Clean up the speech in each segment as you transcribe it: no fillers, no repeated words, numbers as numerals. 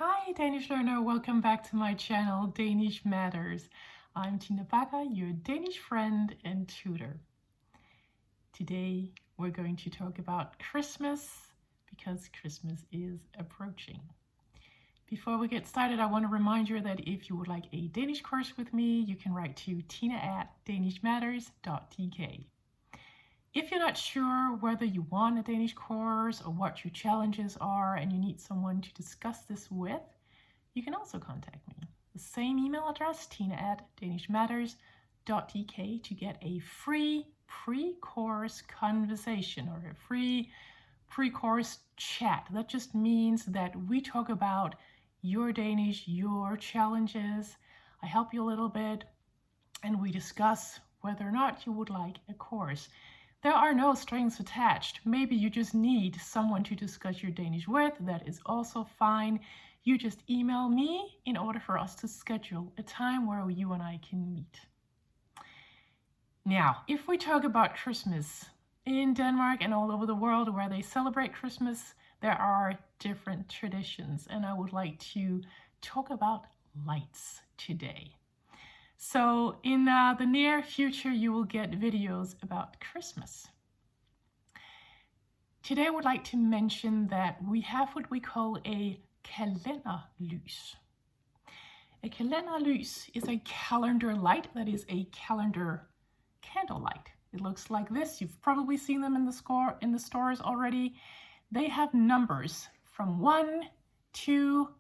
Hi Danish learner, welcome back to my channel Danish Matters. I'm Tina Bakker, your Danish friend and tutor. Today we're going to talk about Christmas because Christmas is approaching. Before we get started, I want to remind you that if you would like a Danish course with me, you can write to tina@danishmatters.dk. If you're not sure whether you want a Danish course or what your challenges are and you need someone to discuss this with, you can also contact me. The same email address, tina@danishmatters.dk, to get a free pre-course conversation or a free pre-course chat. That just means that we talk about your Danish, your challenges. I help you a little bit and we discuss whether or not you would like a course. There are no strings attached. Maybe you just need someone to discuss your Danish with. That is also fine. You just email me in order for us to schedule a time where you and I can meet. Now, if we talk about Christmas in Denmark and all over the world where they celebrate Christmas, there are different traditions, and I would like to talk about lights today. So in the near future, you will get videos about Christmas. Today, I would like to mention that we have what we call a kalenderlys. A kalenderlys is a calendar light, that is a calendar candlelight. It looks like this. You've probably seen them in the stores already. They have numbers from 1 to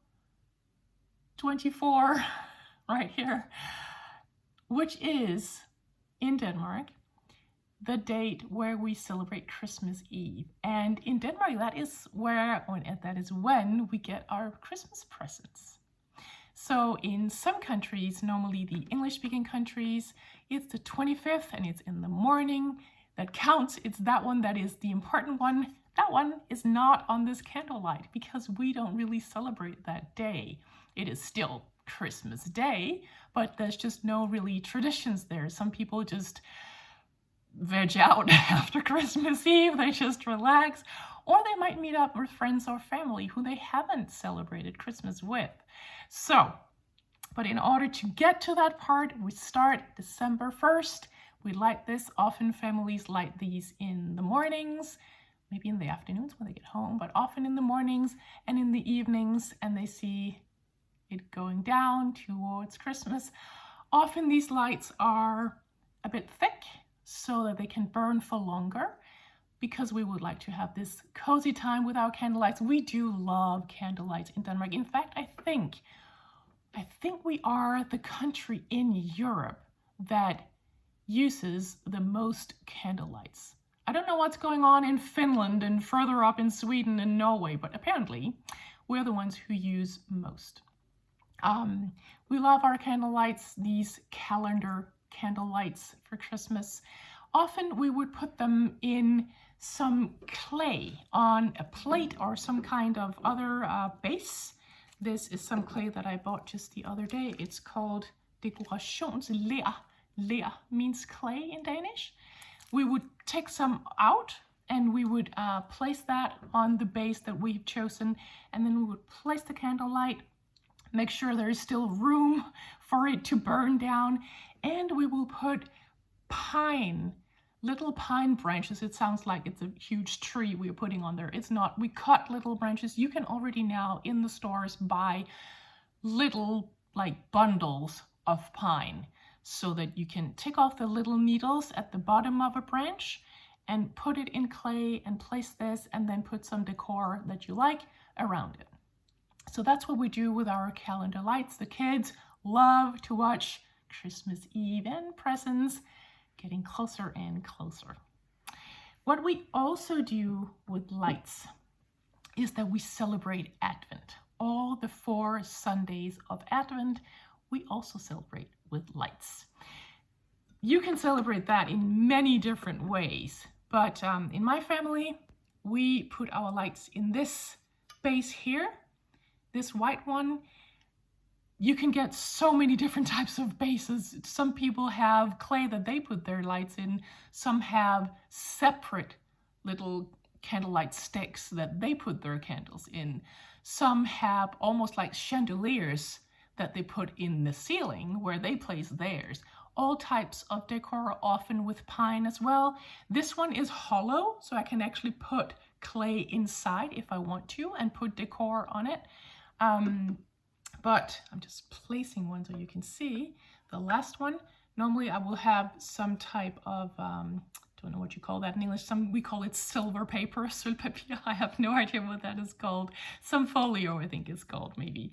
24 right here, which is, in Denmark, the date where we celebrate Christmas Eve. And in Denmark, that is when we get our Christmas presents. So in some countries, normally the English-speaking countries, it's the 25th and it's in the morning. That counts. It's that one that is the important one. That one is not on this candlelight because we don't really celebrate that day. It is still Christmas Day, but there's just no really traditions there. Some people just veg out after Christmas Eve, they just relax, or they might meet up with friends or family who they haven't celebrated Christmas with. So, but in order to get to that part, we start December 1st. We light this. Often families light these in the mornings, maybe in the afternoons when they get home, but often in the mornings and in the evenings, and they see it going down towards Christmas. Often these lights are a bit thick so that they can burn for longer because we would like to have this cozy time with our candlelights. We do love candlelights in Denmark. In fact, I think we are the country in Europe that uses the most candlelights. I don't know what's going on in Finland and further up in Sweden and Norway, but apparently we're the ones who use most. We love our candlelights, these calendar candlelights for Christmas. Often we would put them in some clay on a plate or some kind of other base. This is some clay that I bought just the other day. It's called dekorationsler. Ler means clay in Danish. We would take some out and we would place that on the base that we've chosen, and then we would place the candlelight, make sure there is still room for it to burn down, and we will put little pine branches. It sounds like it's a huge tree we're putting on there. It's not. We cut little branches. You can already now in the stores buy little bundles of pine so that you can take off the little needles at the bottom of a branch and put it in clay and place this and then put some decor that you like around it. So that's what we do with our calendar lights. The kids love to watch Christmas Eve and presents getting closer and closer. What we also do with lights is that we celebrate Advent. All the 4 Sundays of Advent, we also celebrate with lights. You can celebrate that in many different ways, but in my family, we put our lights in this base here. This white one. You can get so many different types of bases. Some people have clay that they put their lights in. Some have separate little candlelight sticks that they put their candles in. Some have almost like chandeliers that they put in the ceiling where they place theirs. All types of decor, often with pine as well. This one is hollow, so I can actually put clay inside if I want to and put decor on it. But I'm just placing one so you can see the last one. Normally I will have some type of, don't know what you call that in English. We call it silver paper, sølvpapir. I have no idea what that is called. Some folio, I think it's called, maybe.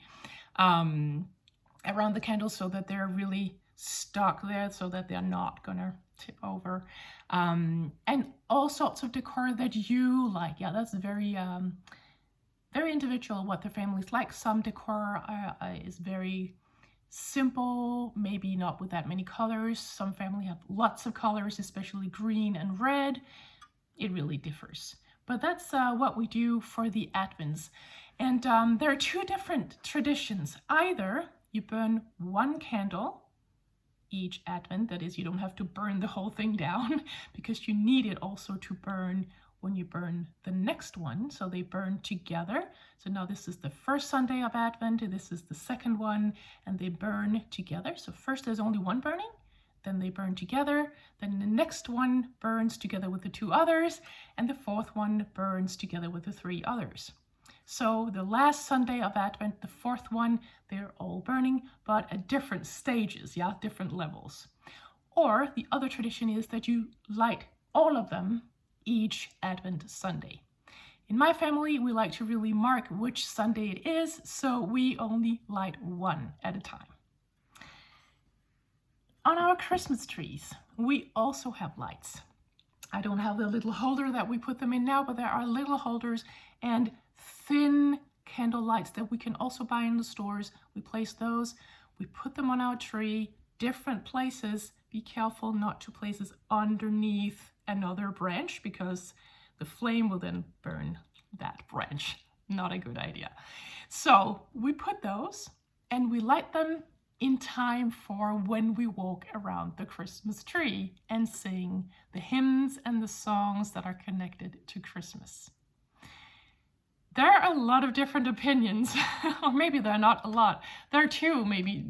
Around the candles so that they're really stuck there, so that they're not gonna tip over. And all sorts of decor that you like. Yeah, that's very very individual what the family's like. Some decor is very simple, maybe not with that many colors. Some family have lots of colors, especially green and red. It really differs. But that's what we do for the Advents. And there are two different traditions. Either you burn one candle each Advent, that is, you don't have to burn the whole thing down because you need it also to burn when you burn the next one. So they burn together. So now this is the first Sunday of Advent, this is the second one, and they burn together. So first there's only one burning, then they burn together, then the next one burns together with the two others, and the fourth one burns together with the three others. So the last Sunday of Advent, the fourth one, they're all burning, but at different stages, yeah, different levels. Or the other tradition is that you light all of them each Advent Sunday. In my family, we like to really mark which Sunday it is, so we only light one at a time. On our Christmas trees, we also have lights. I don't have the little holder that we put them in now, but there are little holders and thin candle lights that we can also buy in the stores. We place those, we put them on our tree, different places. Be careful not to place this underneath another branch because the flame will then burn that branch. Not a good idea. So we put those and we light them in time for when we walk around the Christmas tree and sing the hymns and the songs that are connected to Christmas. There are a lot of different opinions, or maybe there are not a lot. There are two maybe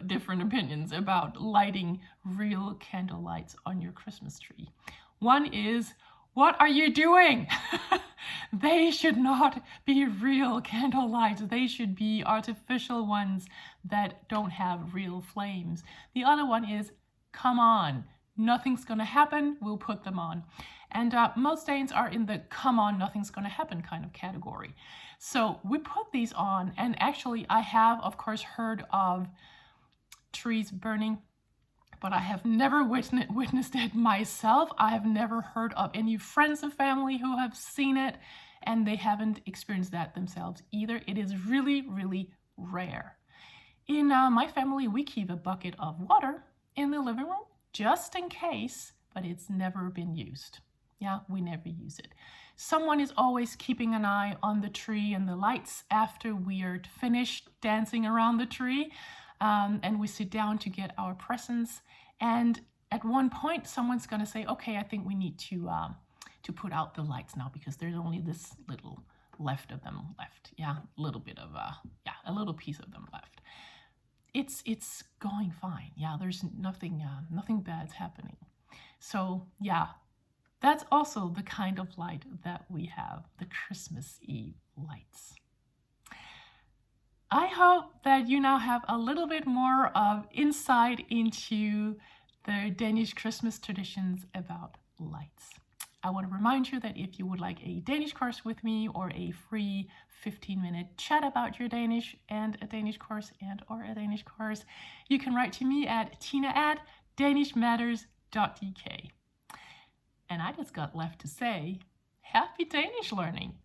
different opinions about lighting real candle lights on your Christmas tree. One is, what are you doing? They should not be real candle lights. They should be artificial ones that don't have real flames. The other one is, come on, nothing's gonna happen, we'll put them on. And most Danes are in the come on, nothing's gonna happen kind of category. So we put these on, and actually I have, of course, heard of trees burning, but I have never witnessed it myself. I have never heard of any friends and family who have seen it, and they haven't experienced that themselves either. It is really, really rare. In my family, we keep a bucket of water in the living room just in case, but it's never been used. Yeah, we never use it. Someone is always keeping an eye on the tree and the lights after we are finished dancing around the tree. And we sit down to get our presents. And at one point, someone's gonna say, okay, I think we need to put out the lights now because there's only this little left of them left. Yeah, a little bit of, a little piece of them left. It's going fine. Yeah, there's nothing bad's happening. So yeah, that's also the kind of light that we have, the Christmas Eve lights. I hope that you now have a little bit more of insight into the Danish Christmas traditions about lights. I want to remind you that if you would like a Danish course with me or a free 15-minute chat about your Danish and a Danish course you can write to me at tina@danishmatters.dk. And I just got left to say, happy Danish learning!